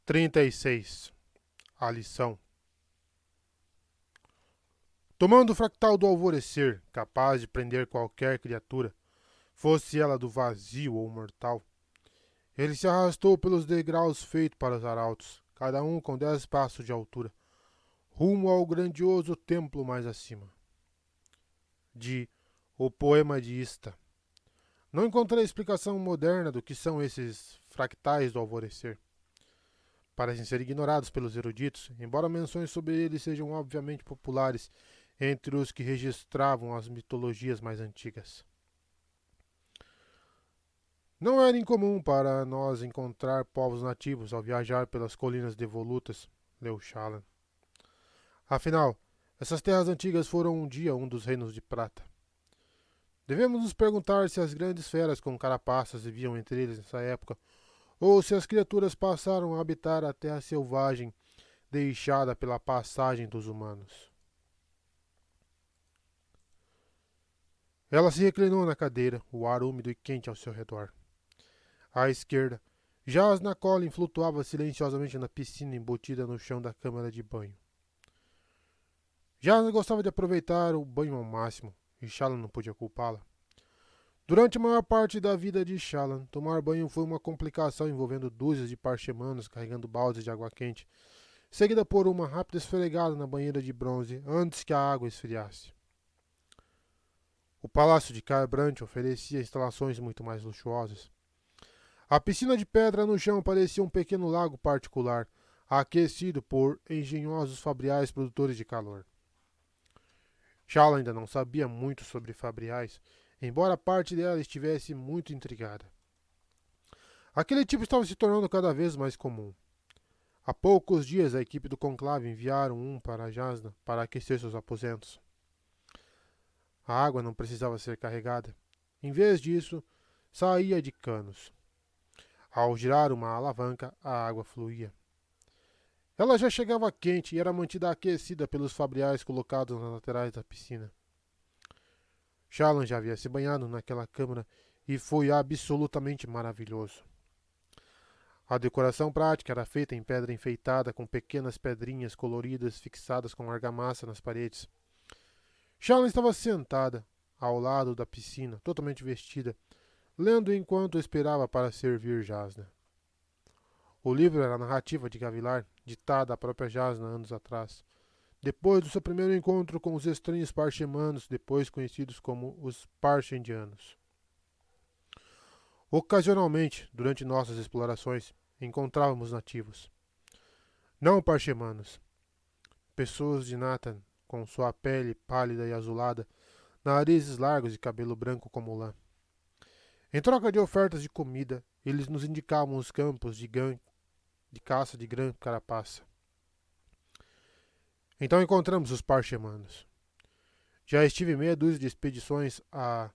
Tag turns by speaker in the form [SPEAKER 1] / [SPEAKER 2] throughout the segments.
[SPEAKER 1] 36. A lição. Tomando o fractal do alvorecer, capaz de prender qualquer criatura, fosse ela do vazio ou mortal, ele se arrastou pelos degraus feitos para os arautos, cada um com 10 passos de altura, rumo ao grandioso templo mais acima. De O Poema de Ista. Não encontrei explicação moderna do que são esses fractais do alvorecer. Parecem ser ignorados pelos eruditos, embora menções sobre eles sejam obviamente populares entre os que registravam as mitologias mais antigas. Não era incomum para nós encontrar povos nativos ao viajar pelas colinas devolutas, leu Shallan. Afinal, essas terras antigas foram um dia um dos reinos de prata. Devemos nos perguntar se as grandes feras com carapaças viviam entre eles nessa época, ou se as criaturas passaram a habitar a terra selvagem deixada pela passagem dos humanos. Ela se reclinou na cadeira, o ar úmido e quente ao seu redor. À esquerda, Jasna Collin flutuava silenciosamente na piscina embutida no chão da câmara de banho. Jasna gostava de aproveitar o banho ao máximo, e Shallan não podia culpá-la. Durante a maior parte da vida de Shallan, tomar banho foi uma complicação envolvendo dúzias de parchemanos carregando baldes de água quente, seguida por uma rápida esfregada na banheira de bronze antes que a água esfriasse. O Palácio de Kharbranch oferecia instalações muito mais luxuosas. A piscina de pedra no chão parecia um pequeno lago particular, aquecido por engenhosos fabriais produtores de calor. Shallan ainda não sabia muito sobre fabriais, embora parte dela estivesse muito intrigada. Aquele tipo estava se tornando cada vez mais comum. Há poucos dias a equipe do conclave enviaram um para Jasna para aquecer seus aposentos. A água não precisava ser carregada. Em vez disso, saía de canos. Ao girar uma alavanca, a água fluía. Ela já chegava quente e era mantida aquecida pelos fabriais colocados nas laterais da piscina. Shallan já havia se banhado naquela câmara e foi absolutamente maravilhoso. A decoração prática era feita em pedra enfeitada com pequenas pedrinhas coloridas fixadas com argamassa nas paredes. Shallan estava sentada, ao lado da piscina, totalmente vestida, lendo enquanto esperava para servir Jasna. O livro era a narrativa de Gavilar, ditada à própria Jasna anos atrás, depois do seu primeiro encontro com os estranhos parchemanos, depois conhecidos como os Parchendianos. Ocasionalmente, durante nossas explorações, encontrávamos nativos. Não parchemanos. Pessoas de Nathan, com sua pele pálida e azulada, narizes largos e cabelo branco como lã. Em troca de ofertas de comida, eles nos indicavam os campos de caça de grã carapaça. Então encontramos os parchemanos. Já estive meia dúzia de expedições a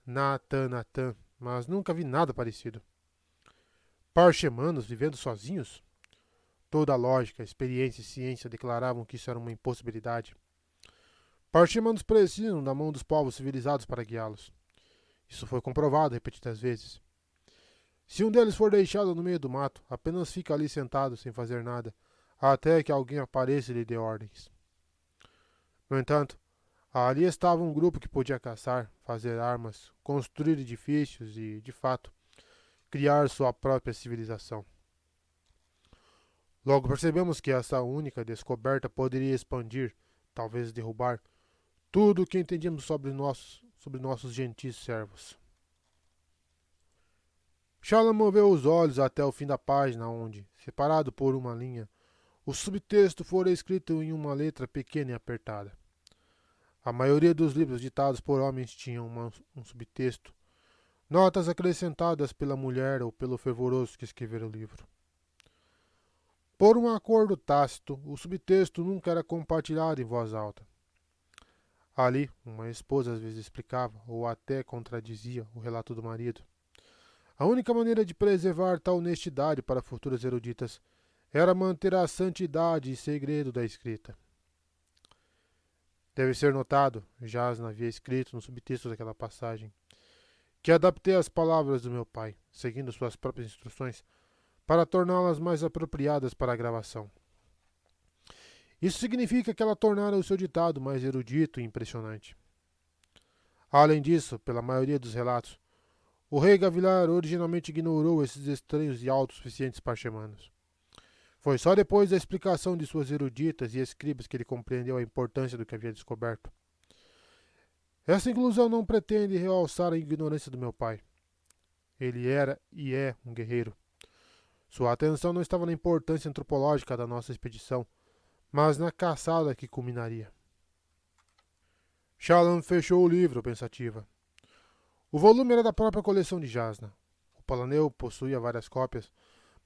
[SPEAKER 1] Natanatan, mas nunca vi nada parecido. Parchemanos vivendo sozinhos? Toda a lógica, experiência e ciência declaravam que isso era uma impossibilidade. Parchemanos precisam da mão dos povos civilizados para guiá-los. Isso foi comprovado repetidas vezes. Se um deles for deixado no meio do mato, apenas fica ali sentado sem fazer nada, até que alguém apareça e lhe dê ordens. No entanto, ali estava um grupo que podia caçar, fazer armas, construir edifícios e, de fato, criar sua própria civilização. Logo percebemos que essa única descoberta poderia expandir, talvez derrubar, tudo o que entendíamos sobre nossos gentis servos. Shallan moveu os olhos até o fim da página onde, separado por uma linha, o subtexto fora escrito em uma letra pequena e apertada. A maioria dos livros ditados por homens tinham um subtexto, notas acrescentadas pela mulher ou pelo fervoroso que escrevera o livro. Por um acordo tácito, o subtexto nunca era compartilhado em voz alta. Ali, uma esposa às vezes explicava ou até contradizia o relato do marido. A única maneira de preservar tal honestidade para futuras eruditas era manter a santidade e segredo da escrita. Deve ser notado, Jasna havia escrito no subtexto daquela passagem, que adaptei as palavras do meu pai, seguindo suas próprias instruções, para torná-las mais apropriadas para a gravação. Isso significa que ela tornara o seu ditado mais erudito e impressionante. Além disso, pela maioria dos relatos, o rei Gavilar originalmente ignorou esses estranhos e autossuficientes parchemanos. Foi só depois da explicação de suas eruditas e escribas que ele compreendeu a importância do que havia descoberto. Essa inclusão não pretende realçar a ignorância do meu pai. Ele era e é um guerreiro. Sua atenção não estava na importância antropológica da nossa expedição, mas na caçada que culminaria. Shallan fechou o livro, pensativa. O volume era da própria coleção de Jasnah. O Palanel possuía várias cópias,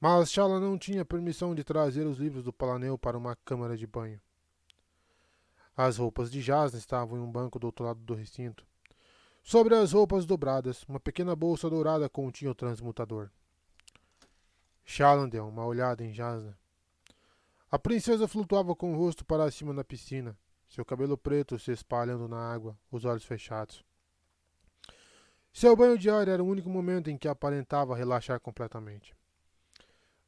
[SPEAKER 1] mas Shallan não tinha permissão de trazer os livros do Palanel para uma câmara de banho. As roupas de Jasnah estavam em um banco do outro lado do recinto. Sobre as roupas dobradas, uma pequena bolsa dourada continha o transmutador. Shallan deu uma olhada em Jasnah. A princesa flutuava com o rosto para cima na piscina, seu cabelo preto se espalhando na água, os olhos fechados. Seu banho diário era o único momento em que aparentava relaxar completamente.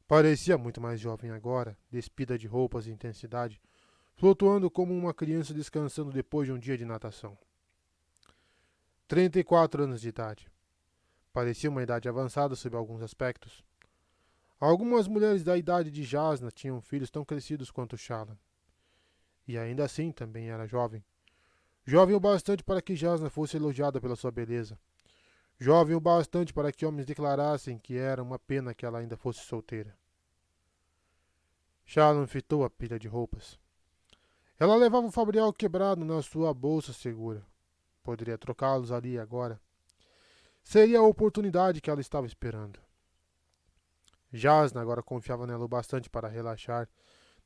[SPEAKER 1] Parecia muito mais jovem agora, despida de roupas e intensidade, flutuando como uma criança descansando depois de um dia de natação. 34 anos de idade. Parecia uma idade avançada sob alguns aspectos. Algumas mulheres da idade de Jasnah tinham filhos tão crescidos quanto Shallan. E ainda assim também era jovem. Jovem o bastante para que Jasnah fosse elogiada pela sua beleza. Jovem o bastante para que homens declarassem que era uma pena que ela ainda fosse solteira. Shallan fitou a pilha de roupas. Ela levava o fabrial quebrado na sua bolsa segura. Poderia trocá-los ali agora. Seria a oportunidade que ela estava esperando. Jasnah agora confiava nela o bastante para relaxar,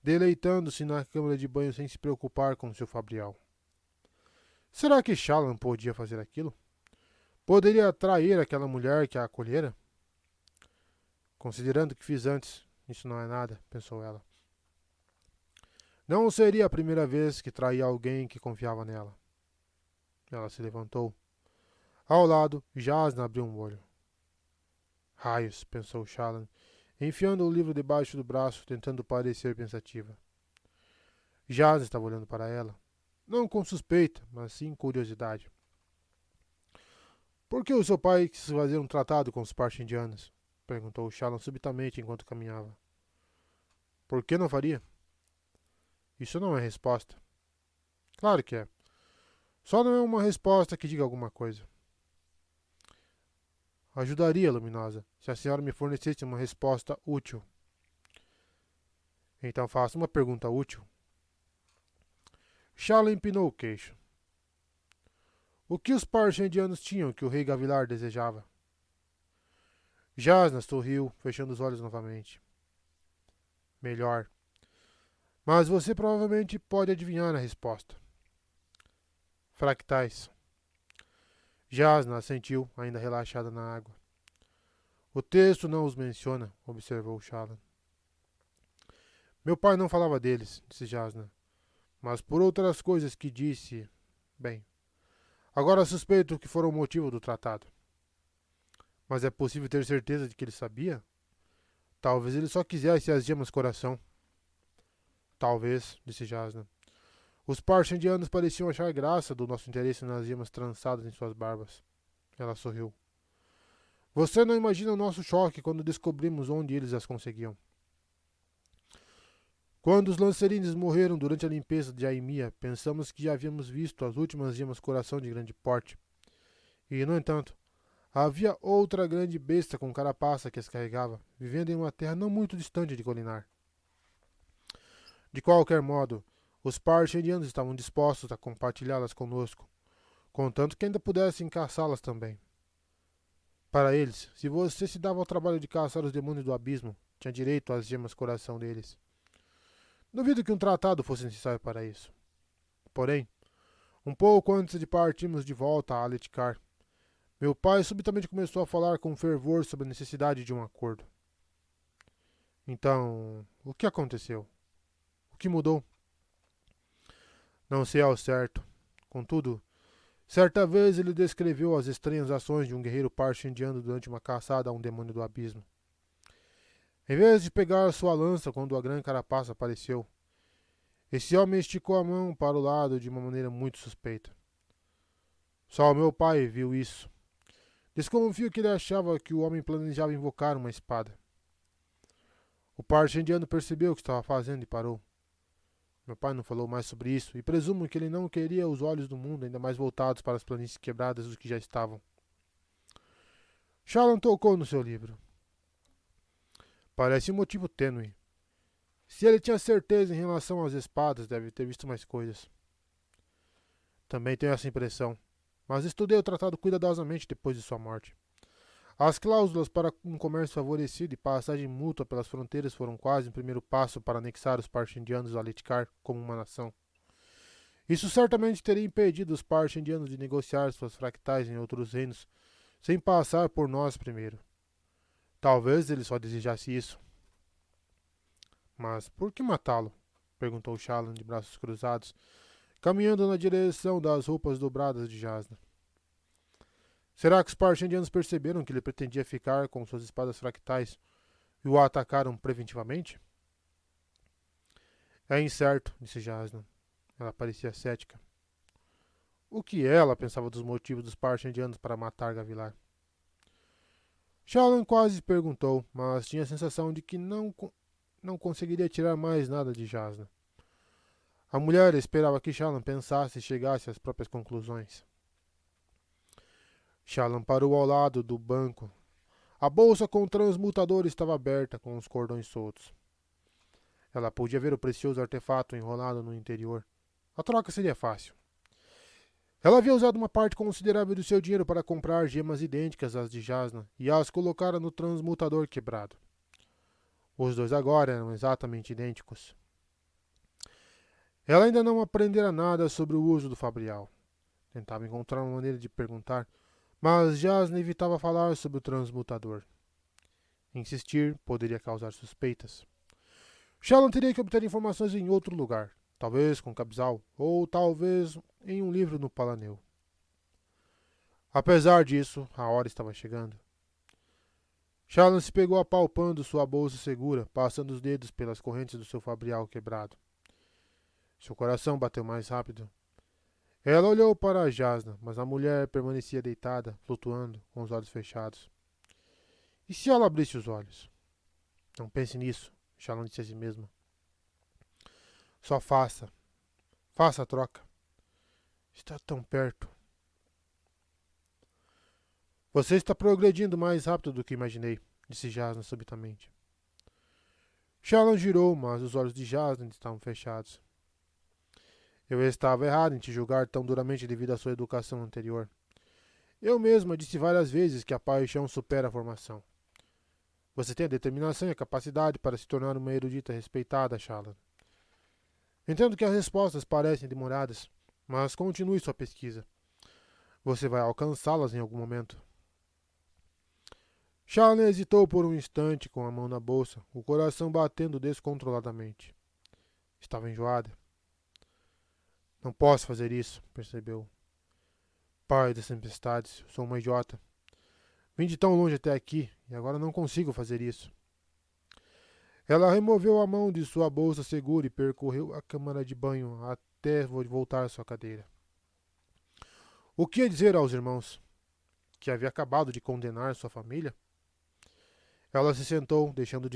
[SPEAKER 1] deleitando-se na câmara de banho sem se preocupar com seu fabrial. Será que Shallan podia fazer aquilo? Poderia atrair aquela mulher que a acolhera? Considerando o que fiz antes, isso não é nada, pensou ela. Não seria a primeira vez que traía alguém que confiava nela. Ela se levantou. Ao lado, Jasnah abriu um olho. Raios, pensou Shallan, enfiando o livro debaixo do braço, tentando parecer pensativa. Jasnah estava olhando para ela, não com suspeita, mas sim curiosidade. Por que o seu pai quis fazer um tratado com os Parshindianos? Perguntou Shallan subitamente enquanto caminhava. Por que não faria? Isso não é resposta. Claro que é. Só não é uma resposta que diga alguma coisa. Ajudaria, Luminosa, se a senhora me fornecesse uma resposta útil. Então faça uma pergunta útil. Shallan empinou o queixo. O que os Parshindianos tinham que o rei Gavilar desejava? Jasnah sorriu, fechando os olhos novamente. Melhor. Mas você provavelmente pode adivinhar a resposta. Fractais. Jasnah assentiu, ainda relaxada na água. O texto não os menciona, observou Shallan. Meu pai não falava deles, disse Jasnah. Mas por outras coisas que disse... Bem, agora suspeito que foram o motivo do tratado. Mas é possível ter certeza de que ele sabia? Talvez ele só quisesse as gemas coração. Talvez, disse Jasnah. Os Parshindianos pareciam achar graça do nosso interesse nas gemas trançadas em suas barbas. Ela sorriu. Você não imagina o nosso choque quando descobrimos onde eles as conseguiam. Quando os Lancerines morreram durante a limpeza de Aimia, pensamos que já havíamos visto as últimas gemas coração de grande porte. E, no entanto, havia outra grande besta com carapaça que as carregava, vivendo em uma terra não muito distante de Kholinar. De qualquer modo, os Parshindianos estavam dispostos a compartilhá-las conosco, contanto que ainda pudessem caçá-las também. Para eles, se você se dava ao trabalho de caçar os demônios do abismo, tinha direito às gemas coração deles. Duvido que um tratado fosse necessário para isso. Porém, um pouco antes de partirmos de volta a Aletkar, meu pai subitamente começou a falar com fervor sobre a necessidade de um acordo. Então, o que aconteceu? O que mudou? Não sei ao certo. Contudo, certa vez ele descreveu as estranhas ações de um guerreiro Parshindiano durante uma caçada a um demônio do abismo. Em vez de pegar sua lança quando a grande carapaça apareceu, esse homem esticou a mão para o lado de uma maneira muito suspeita. Só o meu pai viu isso. Desconfio que ele achava que o homem planejava invocar uma espada. O parche indiano percebeu o que estava fazendo e parou. Meu pai não falou mais sobre isso, e presumo que ele não queria os olhos do mundo ainda mais voltados para as planícies quebradas do que já estavam. Shallan tocou no seu livro. Parece um motivo tênue. Se ele tinha certeza em relação às espadas, deve ter visto mais coisas. Também tenho essa impressão, mas estudei o tratado cuidadosamente depois de sua morte. As cláusulas para um comércio favorecido e passagem mútua pelas fronteiras foram quase um primeiro passo para anexar os parche-indianos a Litkar como uma nação. Isso certamente teria impedido os parche-indianos de negociar suas fractais em outros reinos, sem passar por nós primeiro. Talvez ele só desejasse isso. Mas por que matá-lo? Perguntou Shallan de braços cruzados, caminhando na direção das roupas dobradas de Jasnah. Será que os parche-indianos perceberam que ele pretendia ficar com suas espadas fractais e o atacaram preventivamente? É incerto, disse Jasnah. Ela parecia cética. O que ela pensava dos motivos dos parche-indianos para matar Gavilar? Shallan quase perguntou, mas tinha a sensação de que não conseguiria tirar mais nada de Jasnah. A mulher esperava que Shallan pensasse e chegasse às próprias conclusões. Shallan parou ao lado do banco. A bolsa com o transmutador estava aberta, com os cordões soltos. Ela podia ver o precioso artefato enrolado no interior. A troca seria fácil. Ela havia usado uma parte considerável do seu dinheiro para comprar gemas idênticas às de Jasnah e as colocara no transmutador quebrado. Os dois agora eram exatamente idênticos. Ela ainda não aprendera nada sobre o uso do fabrial. Tentava encontrar uma maneira de perguntar, mas Jasnah evitava falar sobre o transmutador. Insistir poderia causar suspeitas. Shallan teria que obter informações em outro lugar, talvez com Kabzal, ou talvez em um livro no Palanel. Apesar disso, a hora estava chegando. Shallan se pegou apalpando sua bolsa segura, passando os dedos pelas correntes do seu fabrial quebrado. Seu coração bateu mais rápido. Ela olhou para Jasnah, mas a mulher permanecia deitada, flutuando, com os olhos fechados. E se ela abrisse os olhos? Não pense nisso, Shallan disse a si mesma. Só faça. Faça a troca. Está tão perto. Você está progredindo mais rápido do que imaginei, disse Jasnah subitamente. Shallan girou, mas os olhos de Jasnah estavam fechados. Eu estava errado em te julgar tão duramente devido à sua educação anterior. Eu mesma disse várias vezes que a paixão supera a formação. Você tem a determinação e a capacidade para se tornar uma erudita respeitada, Shallan. Entendo que as respostas parecem demoradas, mas continue sua pesquisa. Você vai alcançá-las em algum momento. Shallan hesitou por um instante com a mão na bolsa, o coração batendo descontroladamente. Estava enjoada. Não posso fazer isso, percebeu. Pai das tempestades, sou uma idiota. Vim de tão longe até aqui e agora não consigo fazer isso. Ela removeu a mão de sua bolsa segura e percorreu a câmara de banho até voltar à sua cadeira. O que ia dizer aos irmãos? Que havia acabado de condenar sua família? Ela se sentou, deixando o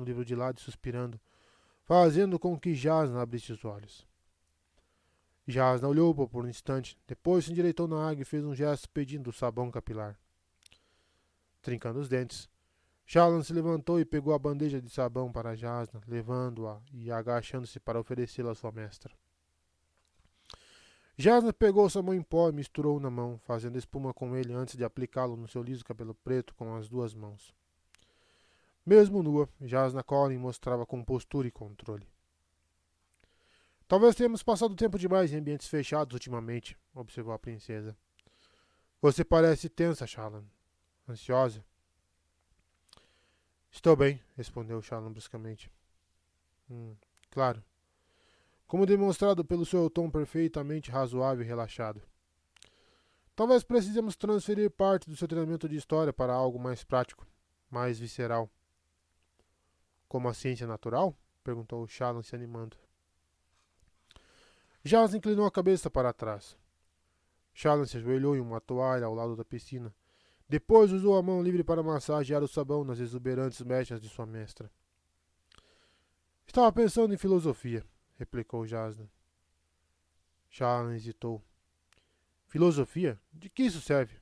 [SPEAKER 1] livro de lado e suspirando, fazendo com que Jasnah abrisse os olhos. Jasnah olhou por um instante, depois se endireitou na água e fez um gesto pedindo sabão capilar. Trincando os dentes, Shallan se levantou e pegou a bandeja de sabão para Jasnah, levando-a e agachando-se para oferecê-la à sua mestra. Jasnah pegou o sabão em pó e misturou na mão, fazendo espuma com ele antes de aplicá-lo no seu liso cabelo preto com as duas mãos. Mesmo nua, Jasnah Kholin mostrava compostura e controle. Talvez tenhamos passado tempo demais em ambientes fechados ultimamente, observou a princesa. Você parece tensa, Shallan. Ansiosa. Estou bem, respondeu Shallan bruscamente. Claro. Como demonstrado pelo seu tom perfeitamente razoável e relaxado. Talvez precisemos transferir parte do seu treinamento de história para algo mais prático. mais visceral. Como a ciência natural? Perguntou Shallan, se animando. Jasna inclinou a cabeça para trás. Shallan se ajoelhou em uma toalha ao lado da piscina. Depois usou a mão livre para massagear o sabão nas exuberantes mechas de sua mestra. Estava pensando em filosofia, replicou Jasna. Shallan hesitou. Filosofia? De que isso serve?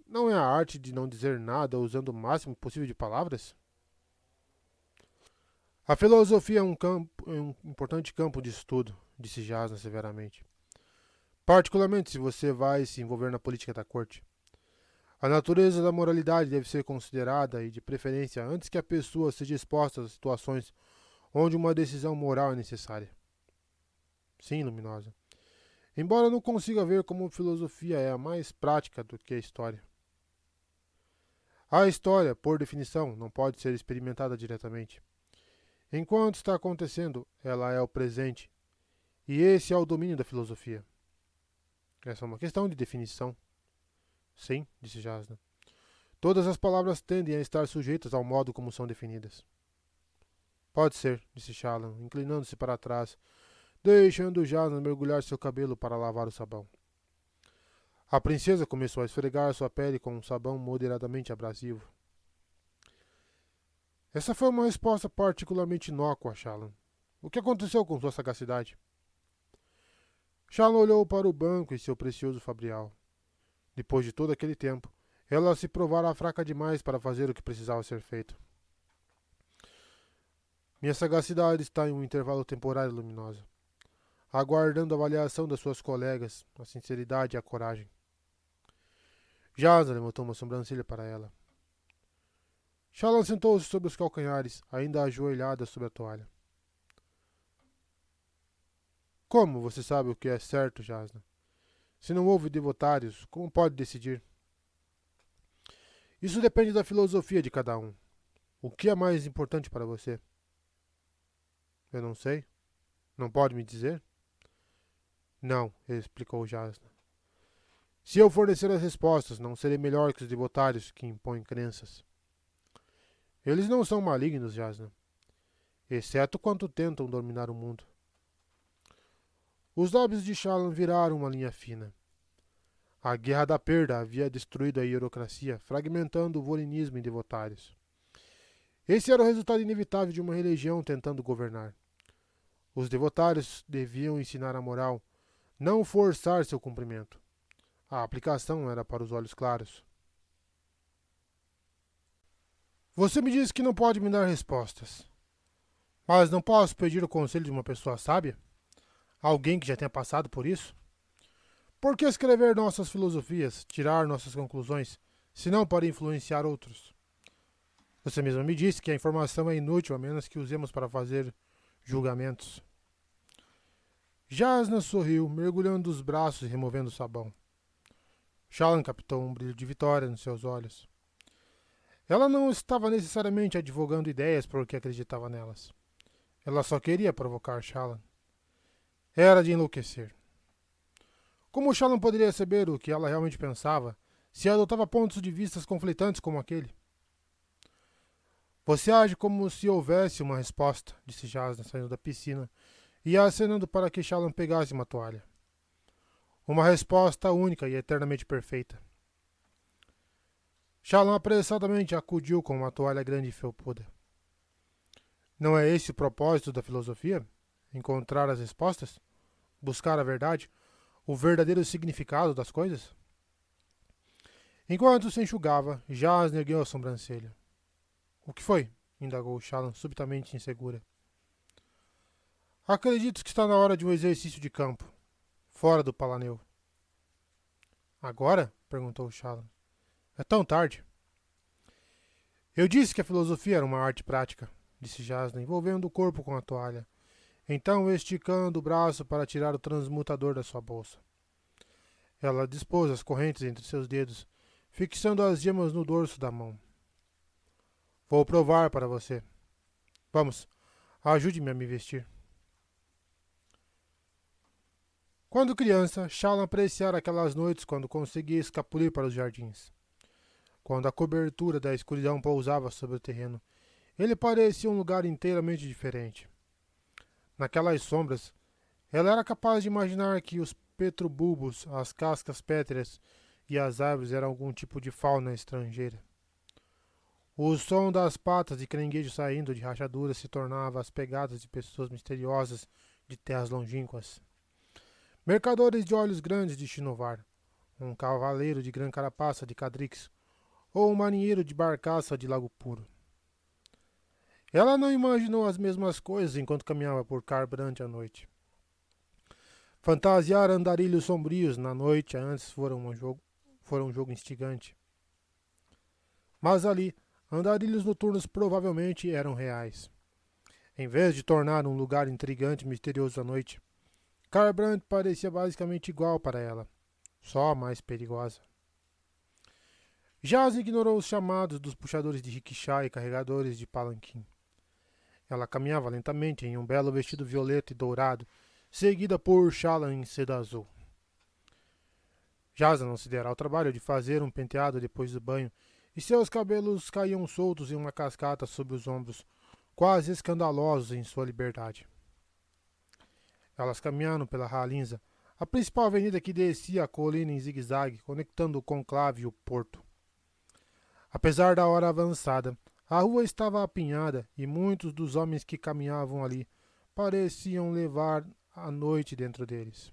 [SPEAKER 1] Não é a arte de não dizer nada usando o máximo possível de palavras? A filosofia é um importante campo de estudo, disse Jasna severamente. Particularmente se você vai se envolver na política da corte. A natureza da moralidade deve ser considerada e, de preferência, antes que a pessoa seja exposta a situações onde uma decisão moral é necessária. Sim, Luminosa. Embora não consiga ver como filosofia é a mais prática do que a história. A história, por definição, não pode ser experimentada diretamente. Enquanto está acontecendo, ela é o presente, e esse é o domínio da filosofia. Essa é uma questão de definição. Sim, disse Jasna. Todas as palavras tendem a estar sujeitas ao modo como são definidas. Pode ser, disse Shallan, inclinando-se para trás, deixando Jasna mergulhar seu cabelo para lavar o sabão. A princesa começou a esfregar sua pele com um sabão moderadamente abrasivo. Essa foi uma resposta particularmente inócua, Shallan. O que aconteceu com sua sagacidade? Shallan olhou para o banco e seu precioso fabrial. Depois de todo aquele tempo, ela se provara fraca demais para fazer o que precisava ser feito. Minha sagacidade está em um intervalo temporário, Luminosa, aguardando a avaliação das suas colegas, a sinceridade e a coragem. Jasna levantou uma sobrancelha para ela. Shallan sentou-se sobre os calcanhares, ainda ajoelhada sobre a toalha. Como você sabe o que é certo, Jasna? Se não houve devotários, como pode decidir? Isso depende da filosofia de cada um. O que é mais importante para você? Eu não sei. Não pode me dizer? Não, explicou Jasna. Se eu fornecer as respostas, não serei melhor que os devotários que impõem crenças. Eles não são malignos, Jasna, exceto quando tentam dominar o mundo. Os lábios de Shallan viraram uma linha fina. A Guerra da Perda havia destruído a hierocracia, fragmentando o volinismo em devotários. Esse era o resultado inevitável de uma religião tentando governar. Os devotários deviam ensinar a moral, não forçar seu cumprimento. A aplicação era para os olhos claros. Você me disse que não pode me dar respostas. Mas não posso pedir o conselho de uma pessoa sábia? Alguém que já tenha passado por isso? Por que escrever nossas filosofias, tirar nossas conclusões, se não para influenciar outros? Você mesmo me disse que a informação é inútil a menos que usemos para fazer julgamentos. Jasna sorriu, mergulhando os braços e removendo o sabão. Shallan captou um brilho de vitória nos seus olhos. Ela não estava necessariamente advogando ideias porque acreditava nelas. Ela só queria provocar Shallan. Era de enlouquecer. Como Shallan poderia saber o que ela realmente pensava se adotava pontos de vista conflitantes como aquele? Você age como se houvesse uma resposta, disse Jasna, saindo da piscina e acenando para que Shallan pegasse uma toalha. Uma resposta única e eternamente perfeita. Shallan apressadamente acudiu com uma toalha grande e felpuda. Não é esse o propósito da filosofia? Encontrar as respostas? Buscar a verdade? O verdadeiro significado das coisas? Enquanto se enxugava, Jasna ergueu a sobrancelha. O que foi? Indagou Shallan, subitamente insegura. Acredito que está na hora de um exercício de campo, fora do Palaneu. Agora? Perguntou Shallan. É tão tarde. Eu disse que a filosofia era uma arte prática, disse Jasna, envolvendo o corpo com a toalha, então esticando o braço para tirar o transmutador da sua bolsa. Ela dispôs as correntes entre seus dedos, fixando as gemas no dorso da mão. Vou provar para você. Vamos, ajude-me a me vestir. Quando criança, Shallan apreciara aquelas noites quando conseguia escapulir para os jardins. Quando a cobertura da escuridão pousava sobre o terreno, ele parecia um lugar inteiramente diferente. Naquelas sombras, ela era capaz de imaginar que os petrobulbos, as cascas pétreas e as árvores eram algum tipo de fauna estrangeira. O som das patas de caranguejo saindo de rachaduras se tornava as pegadas de pessoas misteriosas de terras longínquas. Mercadores de olhos grandes de Shinovar, um cavaleiro de grã carapaça de Cadrix, ou um marinheiro de barcaça de Lago Puro. Ela não imaginou as mesmas coisas enquanto caminhava por Carbrand à noite. Fantasiar andarilhos sombrios na noite antes foram um jogo instigante. Mas ali, andarilhos noturnos provavelmente eram reais. Em vez de tornar um lugar intrigante e misterioso à noite, Carbrand parecia basicamente igual para ela, só mais perigosa. Jazz ignorou os chamados dos puxadores de rickshaw e carregadores de palanquim. Ela caminhava lentamente em um belo vestido violeta e dourado, seguida por Shallan em seda azul. Jazz não se dera ao trabalho de fazer um penteado depois do banho, e seus cabelos caíam soltos em uma cascata sobre os ombros, quase escandalosos em sua liberdade. Elas caminharam pela Halinza, a principal avenida que descia a colina em zigue-zague, conectando o conclave e o porto. Apesar da hora avançada, a rua estava apinhada e muitos dos homens que caminhavam ali pareciam levar a noite dentro deles.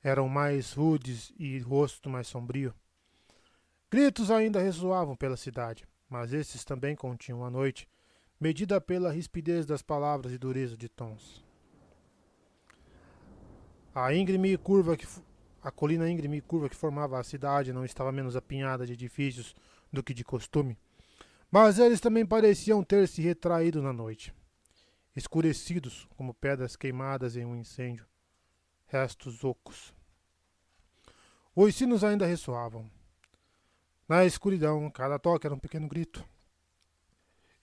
[SPEAKER 1] Eram mais rudes e rosto mais sombrio. Gritos ainda ressoavam pela cidade, mas esses também continham a noite, medida pela rispidez das palavras e dureza de tons. A colina íngreme e curva que formava a cidade não estava menos apinhada de edifícios do que de costume, mas eles também pareciam ter se retraído na noite, escurecidos como pedras queimadas em um incêndio, restos ocos. Os sinos ainda ressoavam. Na escuridão, cada toque era um pequeno grito.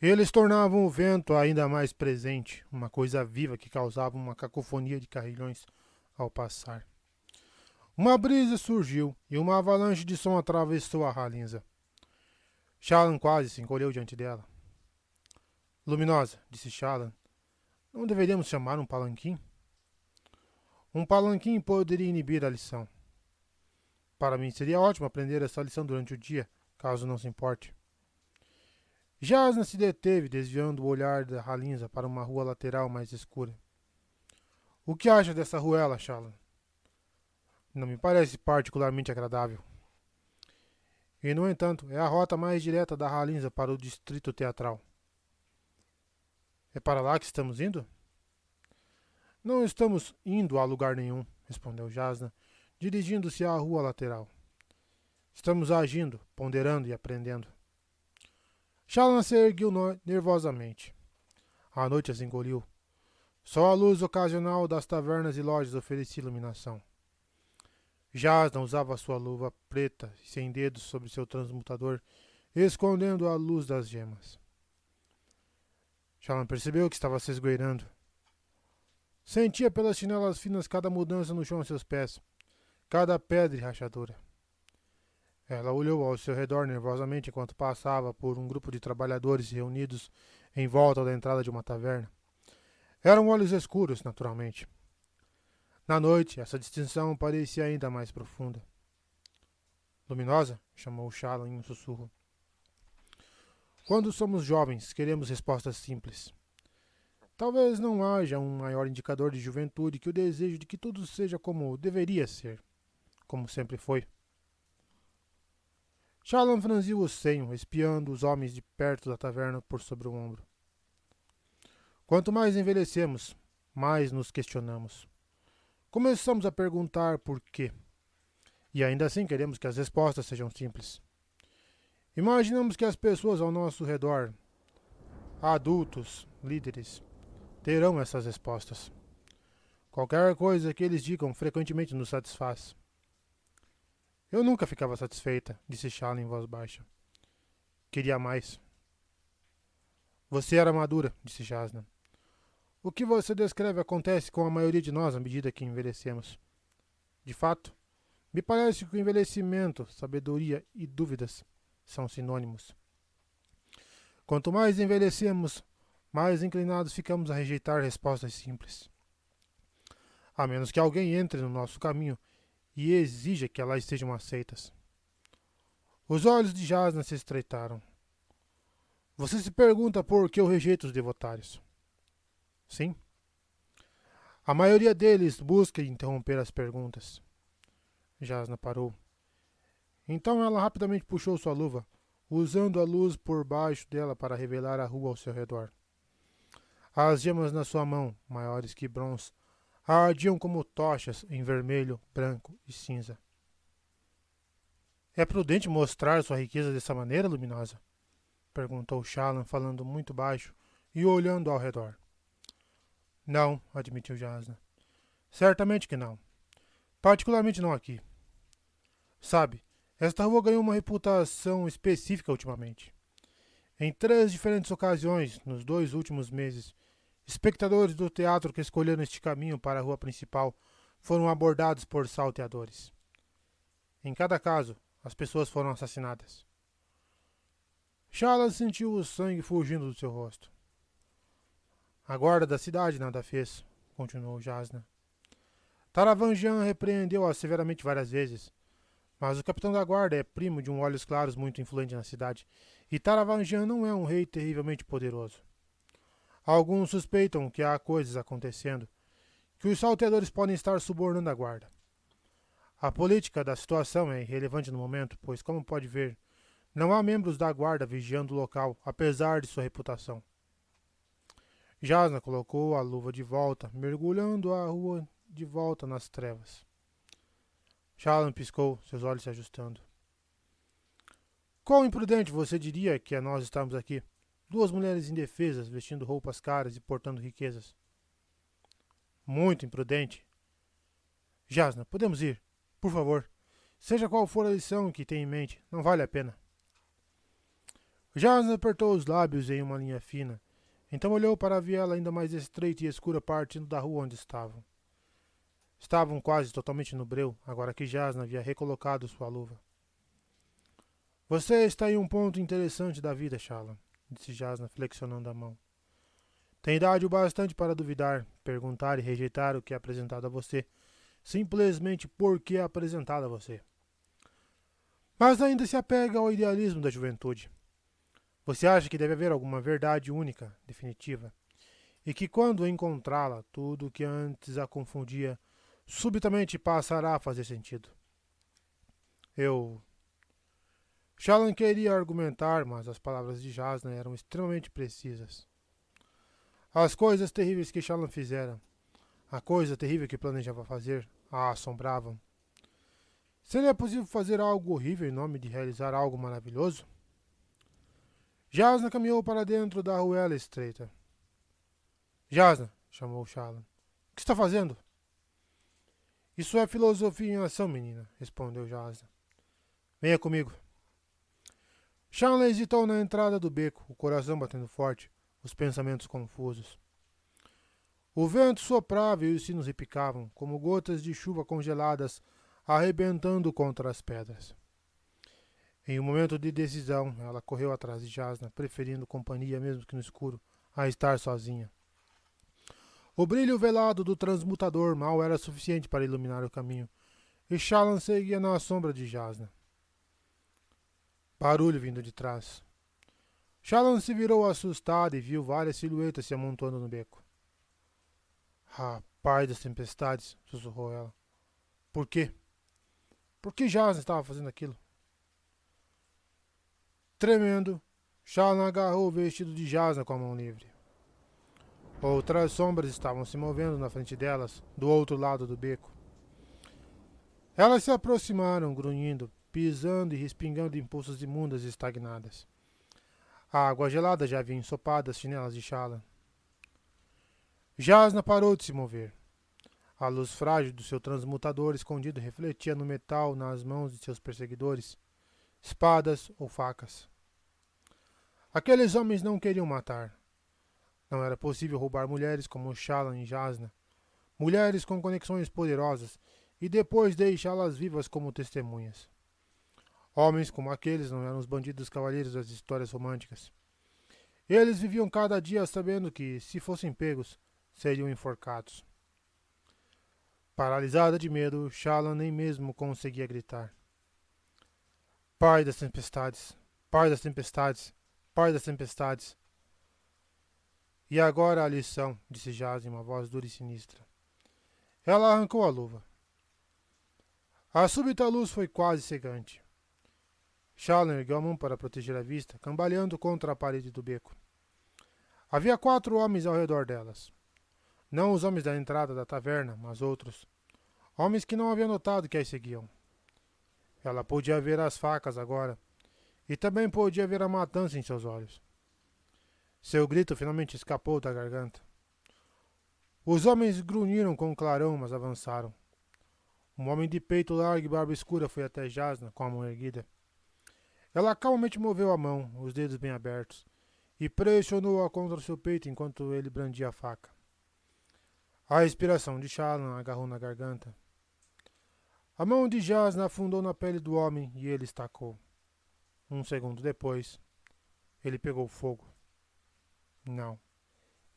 [SPEAKER 1] Eles tornavam o vento ainda mais presente, uma coisa viva que causava uma cacofonia de carrilhões ao passar. Uma brisa surgiu e uma avalanche de som atravessou a Halinza. Shallan quase se encolheu diante dela. Luminosa, disse Shallan, não deveríamos chamar um palanquim? Um palanquim poderia inibir a lição. Para mim seria ótimo aprender essa lição durante o dia, caso não se importe. Jasna se deteve, desviando o olhar da Halinza para uma rua lateral mais escura. O que acha dessa ruela, Shallan? Não me parece particularmente agradável. E, no entanto, é a rota mais direta da Halinza para o distrito teatral. É para lá que estamos indo? Não estamos indo a lugar nenhum, respondeu Jasna, dirigindo-se à rua lateral. Estamos agindo, ponderando e aprendendo. Shallan se ergueu nervosamente. A noite as engoliu. Só a luz ocasional das tavernas e lojas oferecia iluminação. Jasna usava sua luva preta sem dedos sobre seu transmutador, escondendo a luz das gemas. Shallan percebeu que estava se esgueirando. Sentia pelas chinelas finas cada mudança no chão a seus pés, cada pedra e rachadura. Ela olhou ao seu redor nervosamente enquanto passava por um grupo de trabalhadores reunidos em volta da entrada de uma taverna. Eram olhos escuros, naturalmente. Na noite, essa distinção parecia ainda mais profunda. Luminosa, chamou Shallan em um sussurro. Quando somos jovens, queremos respostas simples. Talvez não haja um maior indicador de juventude que o desejo de que tudo seja como deveria ser, como sempre foi. Shallan franziu o senho, espiando os homens de perto da taverna por sobre o ombro. Quanto mais envelhecemos, mais nos questionamos. Começamos a perguntar por quê. E ainda assim queremos que as respostas sejam simples. Imaginamos que as pessoas ao nosso redor, adultos, líderes, terão essas respostas. Qualquer coisa que eles digam frequentemente nos satisfaz. Eu nunca ficava satisfeita, disse Shallan em voz baixa. Queria mais. Você era madura, disse Jasna. O que você descreve acontece com a maioria de nós à medida que envelhecemos. De fato, Me parece que o envelhecimento, sabedoria e dúvidas são sinônimos. Quanto mais envelhecemos, mais inclinados ficamos a rejeitar respostas simples. A menos que alguém entre no nosso caminho e exija que elas sejam aceitas. Os olhos de Jasna se estreitaram. Você se pergunta por que eu rejeito os devotários? Sim. A maioria deles busca interromper as perguntas. Jasna parou. Então ela rapidamente puxou sua luva, usando a luz por baixo dela para revelar a rua ao seu redor. As gemas na sua mão, maiores que bronze, ardiam como tochas em vermelho, branco e cinza. É prudente mostrar sua riqueza dessa maneira, luminosa? Perguntou Shallan, falando muito baixo e olhando ao redor. Não, admitiu Jasna. Certamente que não. Particularmente não aqui. Sabe, esta rua ganhou uma reputação específica ultimamente. Em 3 diferentes ocasiões, nos 2 últimos meses, espectadores do teatro que escolheram este caminho para a rua principal foram abordados por salteadores. Em cada caso, as pessoas foram assassinadas. Shallan sentiu o sangue fugindo do seu rosto. A guarda da cidade nada fez, continuou Jasna. Taravangian repreendeu-a severamente várias vezes, mas o capitão da guarda é primo de um Olhos Claros muito influente na cidade, e Taravangian não é um rei terrivelmente poderoso. Alguns suspeitam que há coisas acontecendo, que os salteadores podem estar subornando a guarda. A política da situação é irrelevante no momento, pois, como pode ver, não há membros da guarda vigiando o local, apesar de sua reputação. Jasna colocou a luva de volta, mergulhando a rua de volta nas trevas. Shallan piscou, seus olhos se ajustando. Quão imprudente você diria que é nós estarmos aqui? 2 mulheres indefesas, vestindo roupas caras e portando riquezas. Muito imprudente. Jasna, podemos ir? Por favor. Seja qual for a lição que tem em mente, não vale a pena. Jasna apertou os lábios em uma linha fina. Então olhou para a viela ainda mais estreita e escura partindo da rua onde estavam. Estavam quase totalmente no breu, agora que Jasna havia recolocado sua luva. Você está em um ponto interessante da vida, Shallan, disse Jasna, flexionando a mão. Tem idade o bastante para duvidar, perguntar e rejeitar o que é apresentado a você, simplesmente porque é apresentado a você. Mas ainda se apega ao idealismo da juventude. Você acha que deve haver alguma verdade única, definitiva, e que quando encontrá-la, tudo o que antes a confundia subitamente passará a fazer sentido. Shallan queria argumentar, mas as palavras de Jasna eram extremamente precisas. As coisas terríveis que Shallan fizera, a coisa terrível que planejava fazer, a assombravam. Seria possível fazer algo horrível em nome de realizar algo maravilhoso? Jasna caminhou para dentro da ruela estreita. Jasna, chamou Shallan. O que está fazendo? Isso é filosofia em ação, menina, respondeu Jasna. Venha comigo. Shallan hesitou na entrada do beco, o coração batendo forte, os pensamentos confusos. O vento soprava e os sinos repicavam, como gotas de chuva congeladas arrebentando contra as pedras. Em um momento de decisão, ela correu atrás de Jasna, preferindo companhia mesmo que no escuro, a estar sozinha. O brilho velado do transmutador mal era suficiente para iluminar o caminho, e Shallan seguia na sombra de Jasna. Barulho vindo de trás. Shallan se virou assustado e viu várias silhuetas se amontoando no beco. Rapaz das tempestades, sussurrou ela. Por quê? Por que Jasna estava fazendo aquilo? Tremendo, Shallan agarrou o vestido de Jasna com a mão livre. Outras sombras estavam se movendo na frente delas, do outro lado do beco. Elas se aproximaram, grunhindo, pisando e respingando impulsos imundas e estagnadas. A água gelada já havia ensopado as chinelas de Shallan. Jasna parou de se mover. A luz frágil do seu transmutador escondido refletia no metal nas mãos de seus perseguidores, espadas ou facas. Aqueles homens não queriam matar. Não era possível roubar mulheres como Shallan e Jasna, mulheres com conexões poderosas e depois deixá-las vivas como testemunhas. Homens como aqueles não eram os bandidos cavalheiros das histórias românticas. Eles viviam cada dia sabendo que, se fossem pegos, seriam enforcados. Paralisada de medo, Shallan nem mesmo conseguia gritar. Pai das tempestades, Pai das tempestades, Pai das tempestades. E agora a lição, disse Jaz em uma voz dura e sinistra. Ela arrancou a luva. A súbita luz foi quase cegante. Shallan ergueu a mão para proteger a vista, cambaleando contra a parede do beco. Havia 4 homens ao redor delas. Não os homens da entrada da taverna, mas outros. Homens que não haviam notado que as seguiam. Ela podia ver as facas agora, e também podia ver a matança em seus olhos. Seu grito finalmente escapou da garganta. Os homens grunhiram com clarão, mas avançaram. Um homem de peito largo e barba escura foi até Jasnah, com a mão erguida. Ela calmamente moveu a mão, os dedos bem abertos, e pressionou-a contra seu peito enquanto ele brandia a faca. A respiração de Shallan agarrou na garganta. A mão de Jasnah afundou na pele do homem e ele estacou. Um segundo depois, ele pegou fogo. Não,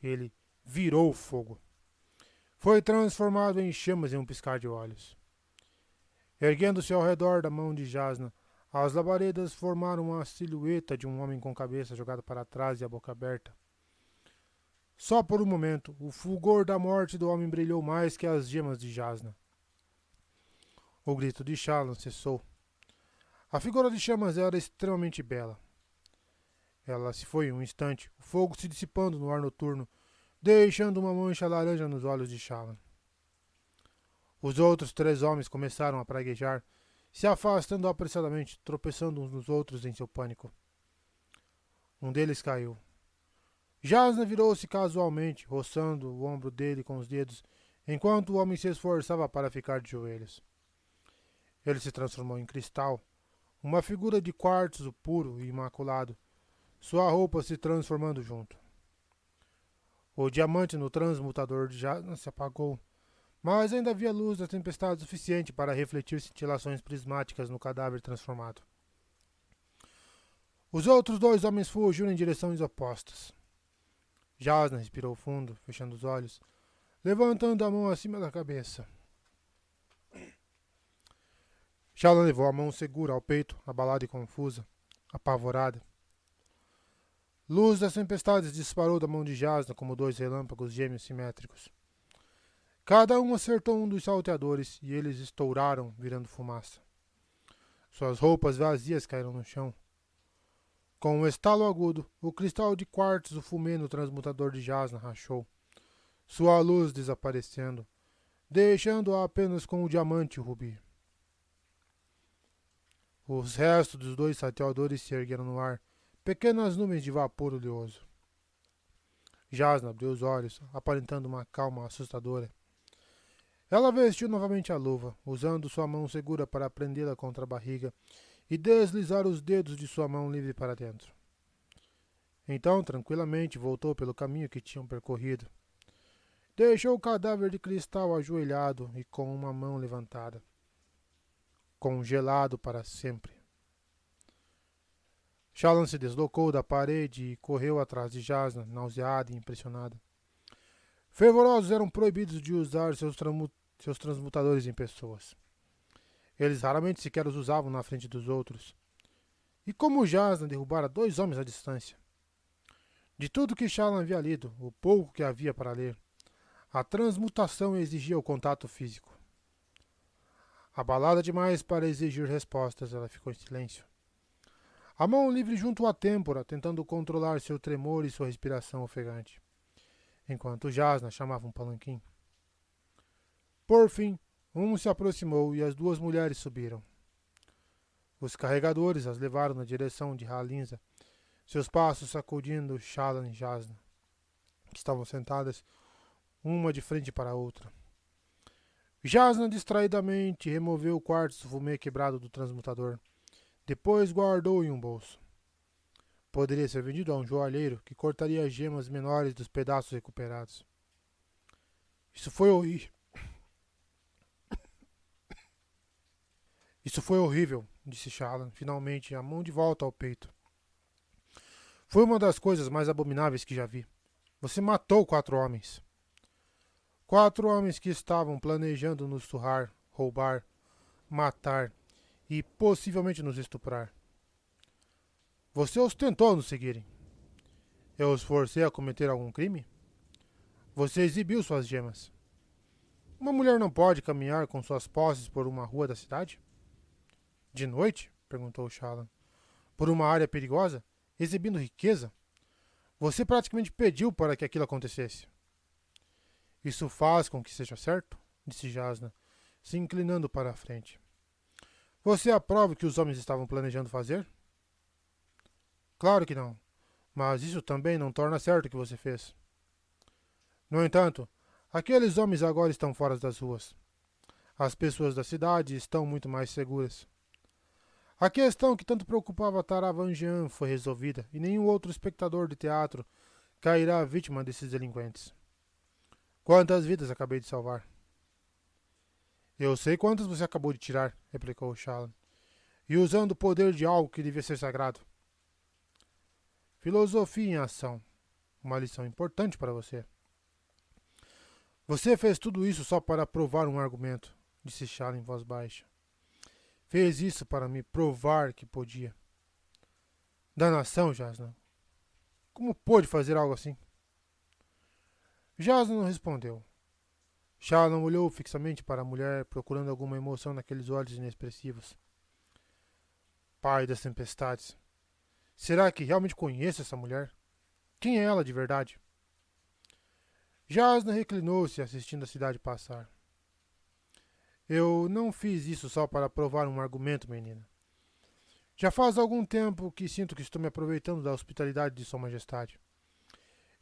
[SPEAKER 1] ele virou fogo. Foi transformado em chamas em um piscar de olhos. Erguendo-se ao redor da mão de Jasnah, as labaredas formaram a silhueta de um homem com a cabeça jogada para trás e a boca aberta. Só por um momento, o fulgor da morte do homem brilhou mais que as gemas de Jasnah. O grito de Shallan cessou. A figura de chamas era extremamente bela. Ela se foi em um instante, o fogo se dissipando no ar noturno, deixando uma mancha laranja nos olhos de Shallan. Os outros 3 homens começaram a praguejar, se afastando apressadamente, tropeçando uns nos outros em seu pânico. Um deles caiu. Jasnah virou-se casualmente, roçando o ombro dele com os dedos, enquanto o homem se esforçava para ficar de joelhos. Ele se transformou em cristal, uma figura de quartzo puro e imaculado, sua roupa se transformando junto. O diamante no transmutador de Jasnah se apagou, mas ainda havia luz da tempestade suficiente para refletir cintilações prismáticas no cadáver transformado. Os outros 2 homens fugiram em direções opostas. Jasnah respirou fundo, fechando os olhos, levantando a mão acima da cabeça. Shallan levou a mão segura ao peito, abalada e confusa, apavorada. Luz das tempestades disparou da mão de Jasnah como 2 relâmpagos gêmeos simétricos. Cada um acertou um dos salteadores e eles estouraram, virando fumaça. Suas roupas vazias caíram no chão. Com um estalo agudo, o cristal de quartzo fumê no transmutador de Jasnah rachou, sua luz desaparecendo, deixando-a apenas com o diamante e o rubi. Os restos dos 2 salteadores se ergueram no ar, pequenas nuvens de vapor oleoso. Jasnah abriu os olhos, aparentando uma calma assustadora. Ela vestiu novamente a luva, usando sua mão segura para prendê-la contra a barriga e deslizar os dedos de sua mão livre para dentro. Então, tranquilamente, voltou pelo caminho que tinham percorrido. Deixou o cadáver de cristal ajoelhado e com uma mão levantada. Congelado para sempre. Shallan se deslocou da parede e correu atrás de Jasnah, nauseada e impressionada. Fervorosos eram proibidos de usar seus transmutadores em pessoas. Eles raramente sequer os usavam na frente dos outros. E como Jasnah derrubara 2 homens à distância? De tudo que Shallan havia lido, o pouco que havia para ler, a transmutação exigia o contato físico. Abalada demais para exigir respostas, ela ficou em silêncio. A mão livre junto à têmpora, tentando controlar seu tremor e sua respiração ofegante, enquanto Jasnah chamava um palanquim. Por fim, um se aproximou e as 2 mulheres subiram. Os carregadores as levaram na direção de Halinza, seus passos sacudindo Shallan e Jasnah, que estavam sentadas, uma de frente para a outra. Jasnah distraidamente removeu o quartzo fumê quebrado do transmutador. Depois guardou em um bolso. Poderia ser vendido a um joalheiro que cortaria as gemas menores dos pedaços recuperados. Isso foi horrível. Isso foi horrível, disse Shallan, finalmente, a mão de volta ao peito. Foi uma das coisas mais abomináveis que já vi. Você matou 4 homens. 4 homens que estavam planejando nos surrar, roubar, matar e possivelmente nos estuprar. Você os tentou nos seguirem. Eu os forcei a cometer algum crime? Você exibiu suas gemas. Uma mulher não pode caminhar com suas posses por uma rua da cidade? De noite? Perguntou Shallan. Por uma área perigosa? Exibindo riqueza? Você praticamente pediu para que aquilo acontecesse. Isso faz com que seja certo? Disse Jasnah, se inclinando para a frente. Você aprova o que os homens estavam planejando fazer? Claro que não, mas isso também não torna certo o que você fez. No entanto, aqueles homens agora estão fora das ruas. As pessoas da cidade estão muito mais seguras. A questão que tanto preocupava Taravangian foi resolvida e nenhum outro espectador de teatro cairá vítima desses delinquentes. Quantas vidas acabei de salvar? Eu sei quantas você acabou de tirar, replicou Shallan, e usando o poder de algo que devia ser sagrado. Filosofia em ação. Uma lição importante para você. Você fez tudo isso só para provar um argumento, disse Shallan em voz baixa. Fez isso para me provar que podia. Danação, Jasnah. Como pôde fazer algo assim? Jasnah não respondeu. Shallan olhou fixamente para a mulher, procurando alguma emoção naqueles olhos inexpressivos. Pai das tempestades. Será que realmente conheço essa mulher? Quem é ela de verdade? Jasnah reclinou-se assistindo a cidade passar. Eu não fiz isso só para provar um argumento, menina. Já faz algum tempo que sinto que estou me aproveitando da hospitalidade de Sua Majestade.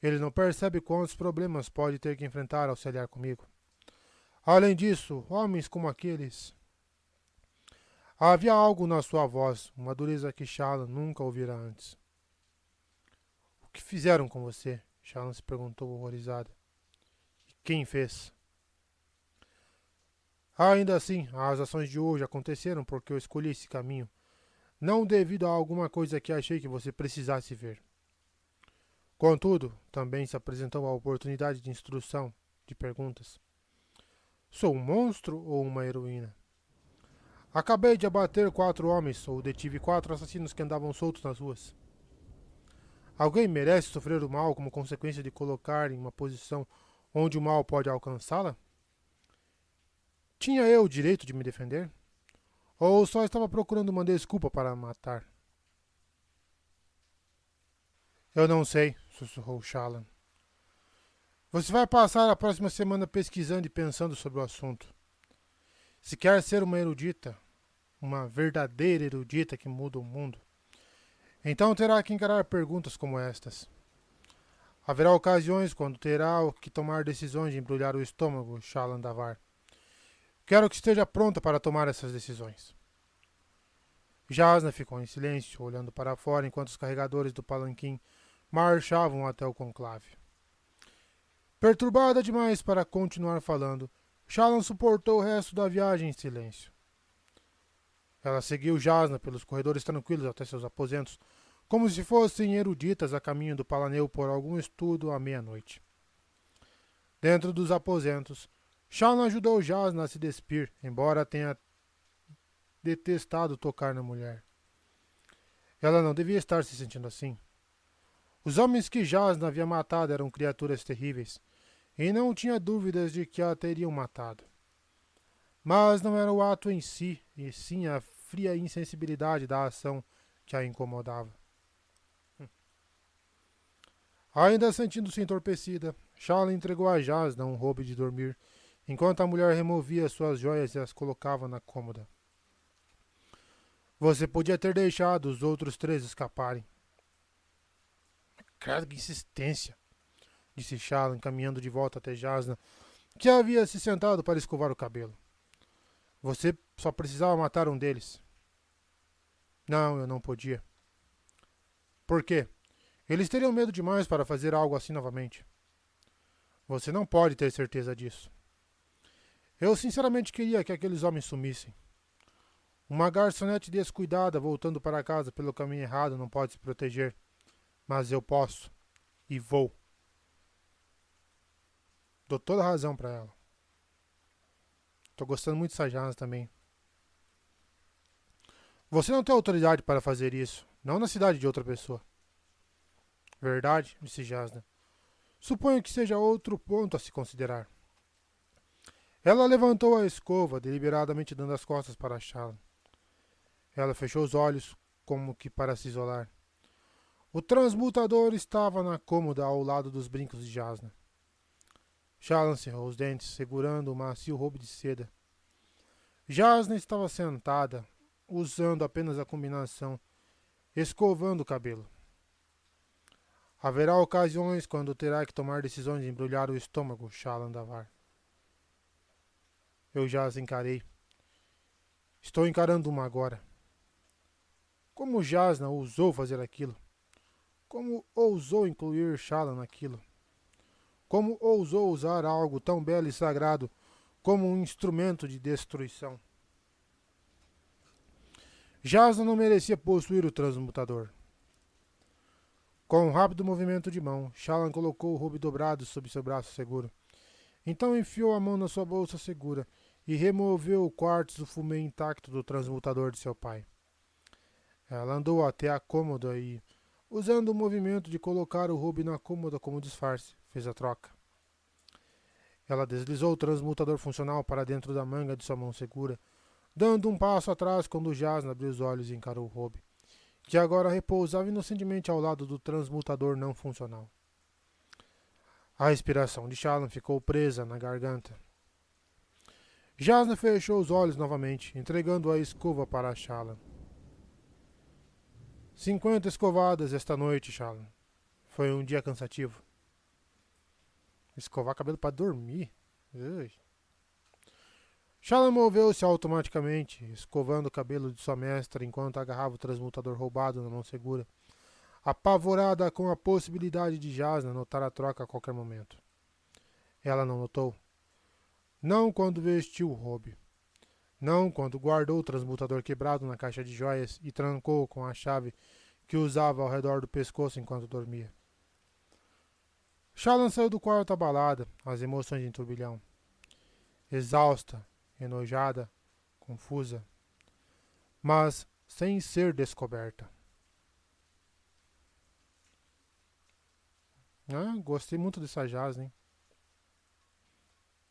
[SPEAKER 1] Ele não percebe quantos problemas pode ter que enfrentar ao se aliar comigo. Além disso, homens como aqueles... Havia algo na sua voz, uma dureza que Shallan nunca ouvira antes. O que fizeram com você? Shallan se perguntou horrorizada. E quem fez? Ainda assim, as ações de hoje aconteceram porque eu escolhi esse caminho, não devido a alguma coisa que achei que você precisasse ver. Contudo, também se apresentou a oportunidade de instrução, de perguntas. Sou um monstro ou uma heroína? Acabei de abater 4 homens ou detive 4 assassinos que andavam soltos nas ruas. Alguém merece sofrer o mal como consequência de colocar em uma posição onde o mal pode alcançá-la? Tinha eu o direito de me defender? Ou só estava procurando uma desculpa para matar? Eu não sei, sussurrou Shallan. Você vai passar a próxima semana pesquisando e pensando sobre o assunto. Se quer ser uma erudita, uma verdadeira erudita que muda o mundo, então terá que encarar perguntas como estas. Haverá ocasiões quando terá que tomar decisões de embrulhar o estômago, Shallan Davar. Quero que esteja pronta para tomar essas decisões. Jasnah ficou em silêncio, olhando para fora enquanto os carregadores do palanquim marchavam até o conclave. Perturbada demais para continuar falando, Shallan suportou o resto da viagem em silêncio. Ela seguiu Jasnah pelos corredores tranquilos até seus aposentos, como se fossem eruditas a caminho do Palaneu por algum estudo à meia-noite. Dentro dos aposentos, Shallan ajudou Jasnah a se despir, embora tenha detestado tocar na mulher. Ela não devia estar se sentindo assim. Os homens que Jasnah havia matado eram criaturas terríveis, e não tinha dúvidas de que a teriam matado. Mas não era o ato em si, e sim a fria insensibilidade da ação que a incomodava. Ainda sentindo-se entorpecida, Shallan entregou a Jasnah um robe de dormir, enquanto a mulher removia suas joias e as colocava na cômoda. Você podia ter deixado os outros 3 escaparem. Credo, que insistência, disse Shallan, caminhando de volta até Jasnah, que havia se sentado para escovar o cabelo. Você só precisava matar um deles. Não, eu não podia. Por quê? Eles teriam medo demais para fazer algo assim novamente. Você não pode ter certeza disso. Eu sinceramente queria que aqueles homens sumissem. Uma garçonete descuidada voltando para casa pelo caminho errado não pode se proteger. Mas eu posso. E vou. Dou toda a razão para ela. Tô gostando muito dessa Jasna também. Você não tem autoridade para fazer isso. Não na cidade de outra pessoa. Verdade, disse Jasna. Suponho que seja outro ponto a se considerar. Ela levantou a escova, deliberadamente dando as costas para Shallan. Ela fechou os olhos, como que para se isolar. O transmutador estava na cômoda ao lado dos brincos de Jasna. Shallan cerrou os dentes, segurando o macio roubo de seda. Jasna estava sentada, usando apenas a combinação, escovando o cabelo. Haverá ocasiões quando terá que tomar decisões de embrulhar o estômago, Shallan Davar. Eu já as encarei. Estou encarando uma agora. Como Jasna ousou fazer aquilo? Como ousou incluir Shallan naquilo? Como ousou usar algo tão belo e sagrado como um instrumento de destruição? Jasna não merecia possuir o transmutador. Com um rápido movimento de mão, Shallan colocou o rubi dobrado sob seu braço seguro. Então enfiou a mão na sua bolsa segura e removeu o quartzo do fumê intacto do transmutador de seu pai. Ela andou até a cômoda e, usando o movimento de colocar o rubi na cômoda como disfarce, fez a troca. Ela deslizou o transmutador funcional para dentro da manga de sua mão segura, dando um passo atrás quando Jasna abriu os olhos e encarou o rubi, que agora repousava inocentemente ao lado do transmutador não funcional. A respiração de Shallan ficou presa na garganta. Jasna fechou os olhos novamente, entregando a escova para Shallan. 50 escovadas esta noite, Shallan. Foi um dia cansativo. Escovar cabelo para dormir? Ui. Shallan moveu-se automaticamente, escovando o cabelo de sua mestra enquanto agarrava o transmutador roubado na mão segura, apavorada com a possibilidade de Jasna notar a troca a qualquer momento. Ela não notou. Não quando vestiu o robe. Não quando guardou o transmutador quebrado na caixa de joias e trancou com a chave que usava ao redor do pescoço enquanto dormia. Shallan saiu do quarto abalada, as emoções em turbilhão. Exausta, enojada, confusa, mas sem ser descoberta. Gostei muito dessa Jasna, hein?